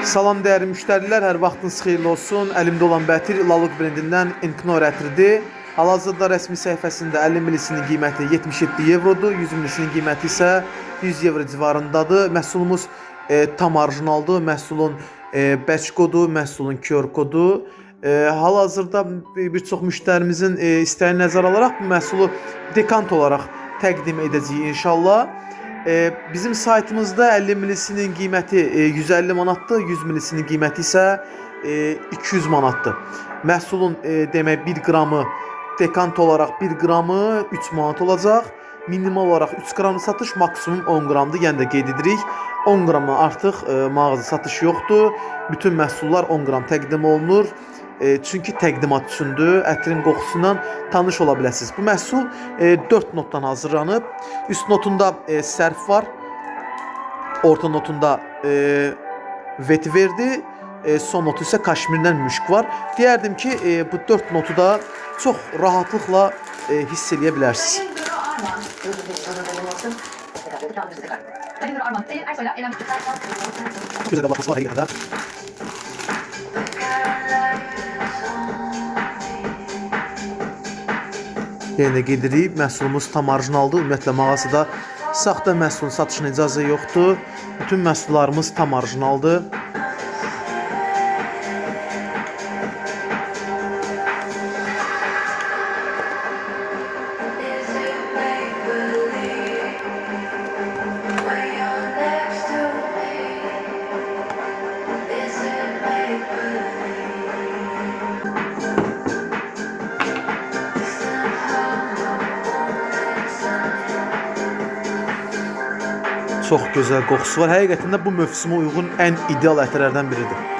Salam dəyərli müştərilər, hər vaxtınız xeyirli olsun. Əlimdə olan bətir Laluk brendindən Inknor ətridir. Hal-hazırda rəsmi səhifəsində 50 milisinin qiyməti 77 evrodur, 100 milisinin qiyməti isə 100 evro civarındadır. Məhsulumuz tam orijinaldır, məhsulun batch kodu, məhsulun QR kodu. Hal-hazırda bir çox müştərimizin istəyini nəzərə alaraq bu məhsulu dekant olaraq təqdim edəcəyik inşallah. Bizim saytımızda 50 milisinin qiyməti 150 manatdır, 100 milisinin qiyməti isə 200 manatdır. Məhsulun demək 1 qramı dekant olaraq 1 qramı 3 manat olacaq. Minimal olaraq 3 qramlı satış, maksimum 10 qramdır. Yəni də qeyd edirik, 10 qrama artıq mağaza satış yoxdur. Bütün məhsullar 10 qram təqdim olunur. Çünki təqdimat üçündür, ətrin qoxusundan tanış ola biləsiniz. Bu məhsul 4 notdan hazırlanıb. Üst notunda sərf var, orta notunda vetiverdi, son notu isə kaşmirdən müşk var. Deyərdim ki, bu 4 notu da çox rahatlıqla hiss edə bilərsiniz. Güzel bakması var ya da. Yəni qeyd edirik, məhsulumuz tam orijinaldır. Ümumiyyətlə mağazada saxta məhsulun satışına icazə yoxdur. Bütün məhsullarımız tam orijinaldır. Çox gözəl qoxusu var. Həqiqətən də bu mövsümə uyğun ən ideal ətlərdən biridir.